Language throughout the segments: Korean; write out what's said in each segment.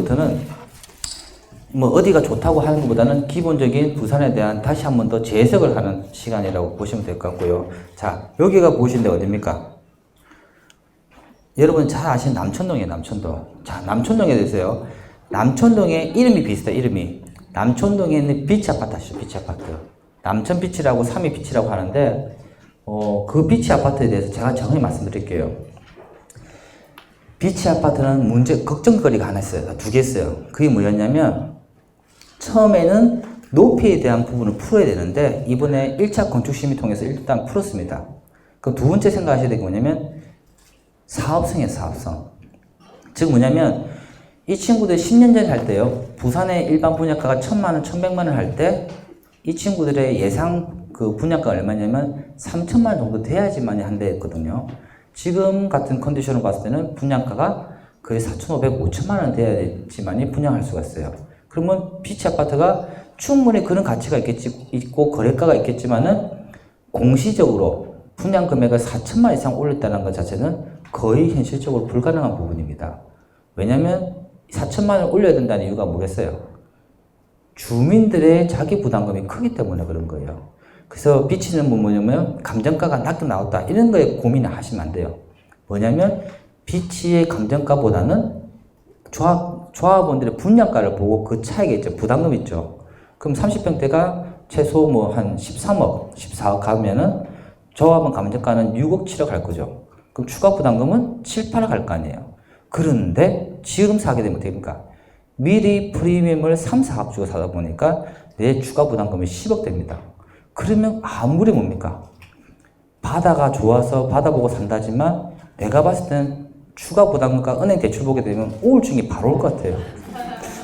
지금부터는 뭐 어디가 좋다고 하는 것보다는 기본적인 부산에 대한 다시 한 번 더 재해석을 하는 시간이라고 보시면 될 것 같고요. 자, 여기가 보신 데 어딥니까? 여러분 잘 아시는 남천동이에요, 남천동. 자, 남천동에 대해서요. 남천동에 이름이 비슷해요, 이름이. 남천동에 있는 비치 아파트 아시죠? 비치 아파트. 남천 비치라고 3위 비치라고 하는데, 그 비치 아파트에 대해서 제가 정확히 말씀드릴게요. 비치 아파트는 걱정거리가 하나 있어요. 두 개 있어요. 그게 뭐였냐면, 처음에는 높이에 대한 부분을 풀어야 되는데, 이번에 1차 건축심의 통해서 일단 풀었습니다. 그럼 두 번째 생각하셔야 될 게 뭐냐면, 사업성이에요, 사업성. 즉 뭐냐면, 이 친구들 10년 전에 할 때요, 부산의 일반 분양가가 1000만원, 1100만원 할 때, 이 친구들의 예상 그 분양가가 얼마냐면 3천만 원 정도 돼야지만이 한대 했거든요. 지금 같은 컨디션을 봤을 때는 분양가가 거의 4,500, 5천만 원 돼야지만이 분양할 수가 있어요. 그러면 비치 아파트가 충분히 그런 가치가 있고 거래가가 있겠지만은 공시적으로 분양 금액을 4천만 원 이상 올렸다는 것 자체는 거의 현실적으로 불가능한 부분입니다. 왜냐면 4천만 원 올려야 된다는 이유가 뭐겠어요? 주민들의 자기 부담금이 크기 때문에 그런 거예요. 그래서 비치는 뭐냐면 감정가가 낮게 나왔다 이런 거에 고민을 하시면 안 돼요. 뭐냐면 비치의 감정가보다는 조합원들의 분양가를 보고 그 차이가 있죠. 부담금 있죠. 그럼 30평대가 최소 뭐 한 13억, 14억 가면은 조합원 감정가는 6억, 7억 갈 거죠. 그럼 추가 부담금은 7, 8억 갈 거 아니에요. 그런데 지금 사게 되면 어떻게 됩니까? 미리 프리미엄을 3, 4억 주고 사다 보니까 내 추가 부담금이 10억 됩니다. 그러면 아무리 뭡니까? 바다가 좋아서 바다 보고 산다지만 내가 봤을 때는 추가 부담금과 은행 대출 보게 되면 우울증이 바로 올 것 같아요.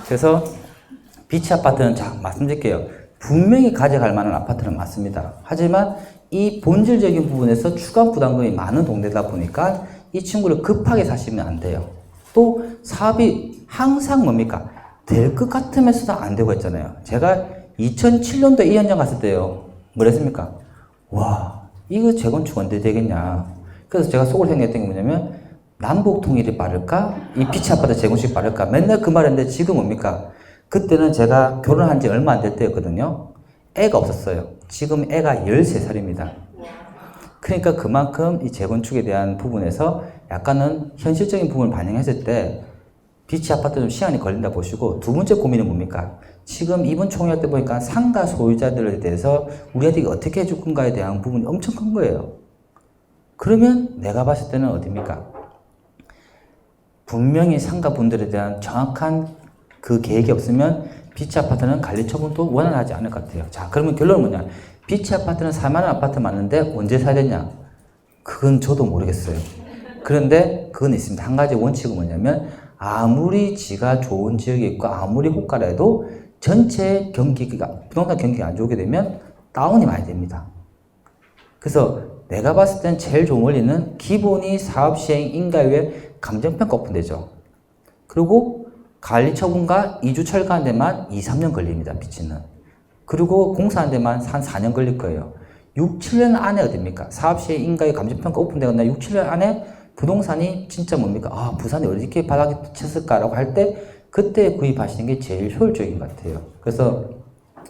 그래서 비치 아파트는 자, 말씀드릴게요. 분명히 가져갈 만한 아파트는 맞습니다. 하지만 이 본질적인 부분에서 추가 부담금이 많은 동네다 보니까 이 친구를 급하게 사시면 안 돼요. 또 사업이 항상 뭡니까? 될 것 같으면서도 안 되고 있잖아요. 제가 2007년도에 이 현장 갔을 때요. 뭐랬습니까? 와, 이거 재건축 언제 되겠냐. 그래서 제가 속으로 생각했던 게 뭐냐면 남북 통일이 빠를까? 이 비치 아파트 재건축이 빠를까? 맨날 그 말했는데 지금 뭡니까? 그때는 제가 결혼한 지 얼마 안 될 때였거든요. 애가 없었어요. 지금 애가 13살입니다. 그러니까 그만큼 이 재건축에 대한 부분에서 약간은 현실적인 부분을 반영했을 때 비치 아파트 좀 시간이 걸린다 보시고, 두 번째 고민은 뭡니까? 지금 이번 총회할 때 보니까 상가 소유자들에 대해서 우리한테 어떻게 해줄 건가에 대한 부분이 엄청 큰 거예요. 그러면 내가 봤을 때는 어딥니까? 분명히 상가분들에 대한 정확한 그 계획이 없으면 비치 아파트는 관리 처분도 원활하지 않을 것 같아요. 자, 그러면 결론은 뭐냐? 비치 아파트는 살만한 아파트 맞는데 언제 사야 되냐? 그건 저도 모르겠어요. 그런데 그건 있습니다. 한 가지 원칙은 뭐냐면 아무리 지가 좋은 지역에 있고 아무리 호가라도 전체 경기가 부동산 경기가 안 좋게 되면 다운이 많이 됩니다. 그래서 내가 봤을 땐 제일 좋은 원리는 기본이 사업시행 인가유예 감정평가 오픈되죠. 그리고 관리처분과 2주 철거하는 데만 2, 3년 걸립니다. 비치는. 그리고 공사하는 데만 한 4년 걸릴 거예요. 6, 7년 안에 어딥니까? 사업시행 인가유예 감정평가 오픈되거나 6, 7년 안에 부동산이 진짜 뭡니까? 아, 부산이 어떻게 바닥에 쳤을까라고 할 때 그때 구입하시는 게 제일 효율적인 것 같아요. 그래서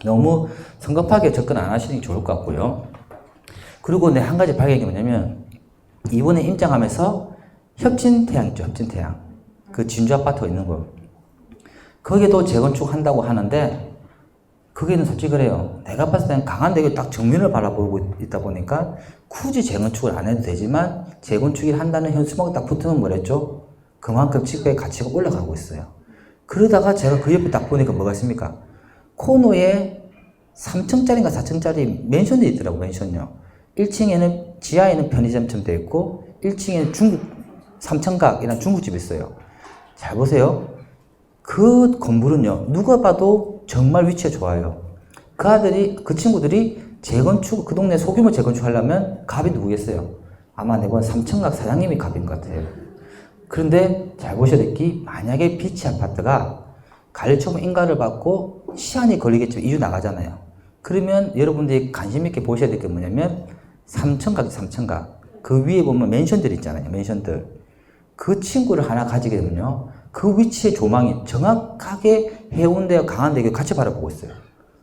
너무 성급하게 접근 안 하시는 게 좋을 것 같고요. 그리고 한 가지 발견이 뭐냐면 이번에 임장하면서 협진태양 있죠. 협진태양. 그 진주 아파트가 있는 거. 거기도 재건축 한다고 하는데 거기는 솔직히 그래요. 내가 봤을 때는 강한대교 딱 정면을 바라보고 있다 보니까 굳이 재건축을 안 해도 되지만 재건축을 한다는 현수막이 딱 붙으면 뭐랬죠? 그만큼 지구의 가치가 올라가고 있어요. 그러다가 제가 그 옆에 딱 보니까 뭐가 있습니까? 코너에 3층짜리인가 4층짜리 맨션이 있더라고요. 맨션요. 1층에는 지하에는 편의점처럼 되어 있고 1층에는 중국 삼청각이라는 중국집이 있어요. 잘 보세요. 그 건물은요, 누가 봐도 정말 위치가 좋아요. 그 친구들이 재건축, 그 동네 소규모 재건축 하려면 갑이 누구겠어요? 아마 내가 삼청각 사장님이 갑인 것 같아요. 그런데 잘 보셔야 될 게, 만약에 비치 아파트가 관리처분 인가를 받고 시한이 걸리겠죠. 2주 나가잖아요. 그러면 여러분들이 관심 있게 보셔야 될 게 뭐냐면, 삼청각. 그 위에 보면 맨션들 있잖아요. 맨션들. 그 친구를 하나 가지게 되면요. 그 위치의 조망이 정확하게 해운대와 강한대교 같이 바라보고 있어요.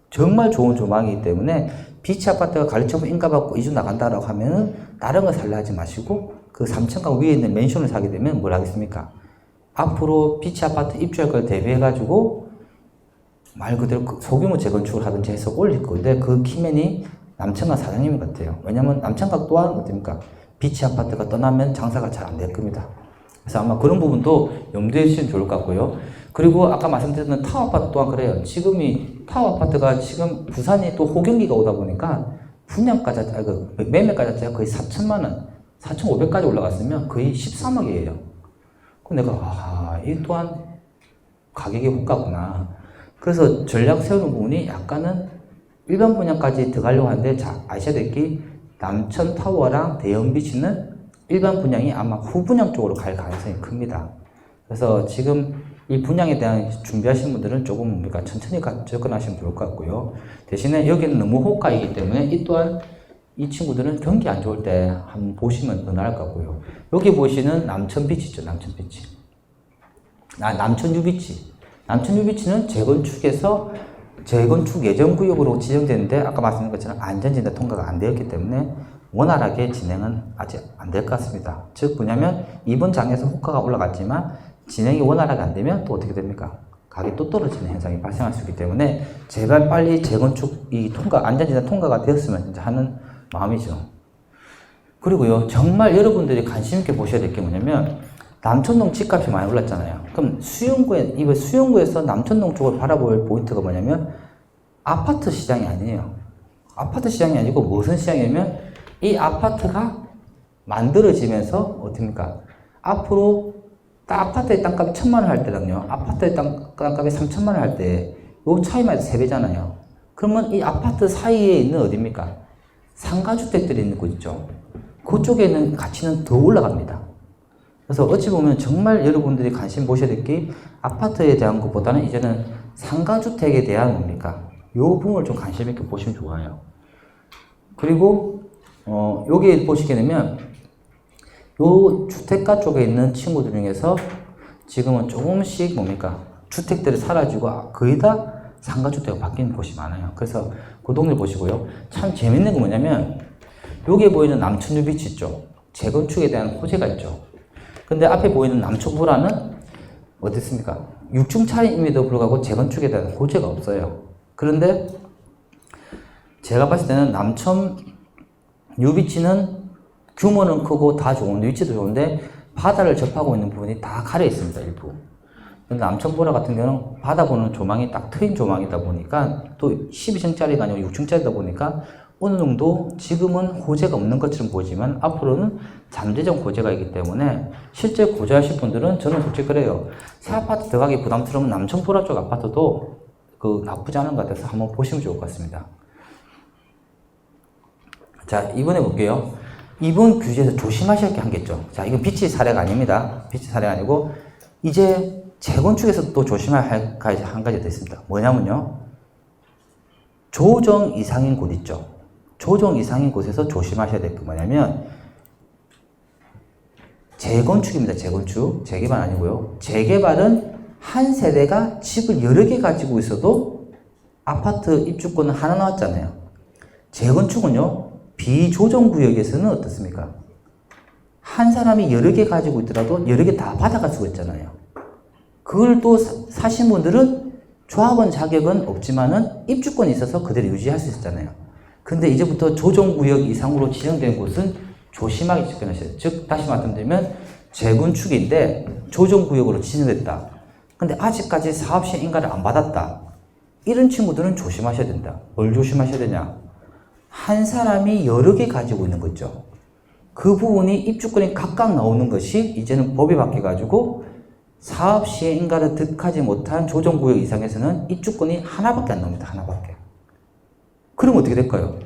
정말 좋은 조망이기 때문에 비치 아파트가 관리처분 인가받고 이주 나간다라고 하면은 다른 거 살려 하지 마시고 그 3층강 위에 있는 맨션을 사게 되면 뭘 하겠습니까? 앞으로 비치 아파트 입주할 걸 대비해가지고 말 그대로 소규모 재건축을 하든지 해서 올릴 건데 그 키맨이 남천각 사장님 같아요. 왜냐면 남천각 또한 어떻습니까? 비치 아파트가 떠나면 장사가 잘 안 될 겁니다. 그래서 아마 그런 부분도 염두에 두시면 좋을 것 같고요. 그리고 아까 말씀드렸던 타워 아파트 또한 그래요. 지금이 타워 아파트가 지금 부산이 또 호경기가 오다 보니까 분양가 자체가 매매가 자체가 거의 4천만 원, 4,500까지 올라갔으면 거의 13억이에요. 그럼 내가 이 또한 가격이 호가구나. 그래서 전략 세우는 부분이 약간은 일반 분양까지 들어가려고 하는데 자 아셔야 될 게 남천 타워랑 대형 비치는 일반 분양이 아마 후분양 쪽으로 갈 가능성이 큽니다. 그래서 지금 이 분양에 대한 준비하시는 분들은 조금 뭡니까 천천히 접근하시면 좋을 것 같고요. 대신에 여기는 너무 호가이기 때문에 이 또한 이 친구들은 경기 안 좋을 때 한번 보시면 더 나을 것 같고요. 여기 보시는 남천 비치죠. 남천 비치. 남천 유비치. 남천 유비치는 재건축에서 재건축 예정구역으로 지정되는데 아까 말씀드린 것처럼 안전진단 통과가 안 되었기 때문에 원활하게 진행은 아직 안 될 것 같습니다. 즉 뭐냐면 이번 장에서 호가가 올라갔지만 진행이 원활하게 안 되면 또 어떻게 됩니까? 가격이 또 떨어지는 현상이 발생할 수 있기 때문에 제발 빨리 재건축이 안전진단 통과가 되었으면 진짜 하는 마음이죠. 그리고요, 정말 여러분들이 관심 있게 보셔야 될 게 뭐냐면 남천동 집값이 많이 올랐잖아요. 그럼 수용구에서 남천동 쪽을 바라볼 포인트가 뭐냐면 아파트 시장이 아니에요. 아파트 시장이 아니고 무슨 시장이냐면 이 아파트가 만들어지면서 어떻습니까? 앞으로 아파트의 땅값이 1,000만 원 할 때랑요, 아파트의 땅값이 3,000만 원 할 때 요 차이만 해도 3배잖아요. 그러면 이 아파트 사이에 있는 어디입니까? 상가주택들이 있는 곳 있죠. 그쪽에는 가치는 더 올라갑니다. 그래서 어찌 보면 정말 여러분들이 관심 보셔야 될 게 아파트에 대한 것보다는 이제는 상가주택에 대한 뭡니까? 요 부분을 좀 관심 있게 보시면 좋아요. 그리고 여기 보시게 되면 요 주택가 쪽에 있는 친구들 중에서 지금은 조금씩 뭡니까? 주택들이 사라지고 거의 다 상가주택으로 바뀌는 곳이 많아요. 그래서 그 동네 보시고요. 참 재밌는 건 뭐냐면 여기에 보이는 남천유 비치 있죠. 재건축에 대한 호재가 있죠. 근데 앞에 보이는 남천구라는 어떻습니까? 6층 차림임에도 불구하고 재건축에 대한 호재가 없어요. 그런데 제가 봤을 때는 남천 유비치는 규모는 크고 다 좋은데 위치도 좋은데 바다를 접하고 있는 부분이 다 가려 있습니다. 일부. 근데 남천보라 같은 경우는 바다 보는 조망이 딱 트인 조망이다 보니까 또 12층짜리가 아니고 6층짜리다 보니까 어느 정도 지금은 호재가 없는 것처럼 보이지만 앞으로는 잠재적 호재가 있기 때문에 실제 구매하실 분들은 저는 솔직히 그래요. 새 아파트 들어가기 부담스러운 남천보라 쪽 아파트도 나쁘지 않은 것 같아서 한번 보시면 좋을 것 같습니다. 자, 이번에 볼게요. 이번 규제에서 조심하셔야 할 게 한 개 있죠. 자, 이건 비치 사례가 아닙니다. 비치 사례가 아니고 이제 재건축에서 또 조심해야 할 한 가지 더 있습니다. 뭐냐면요. 조정 이상인 곳 있죠. 조정 이상인 곳에서 조심하셔야 될 게 뭐냐면 재건축입니다. 재건축. 재개발 아니고요. 재개발은 한 세대가 집을 여러 개 가지고 있어도 아파트 입주권은 하나 나왔잖아요. 재건축은요. 비조정구역에서는 어떻습니까? 한 사람이 여러 개 가지고 있더라도 여러 개 다 받아갈 수가 있잖아요. 그걸 또 사신 분들은 조합원 자격은 없지만은 입주권이 있어서 그대로 유지할 수 있었잖아요. 근데 이제부터 조정구역 이상으로 지정된 곳은 조심하게 접근하셔야 돼요. 즉, 다시 말씀드리면 재건축인데 조정구역으로 지정됐다. 근데 아직까지 사업시행 인가를 안 받았다. 이런 친구들은 조심하셔야 된다. 뭘 조심하셔야 되냐? 한 사람이 여러 개 가지고 있는 거죠. 그 부분이 입주권이 각각 나오는 것이 이제는 법이 바뀌어가지고 사업 시행 인가를 득하지 못한 조정구역 이상에서는 입주권이 하나밖에 안 나옵니다. 하나밖에. 그럼 어떻게 될까요?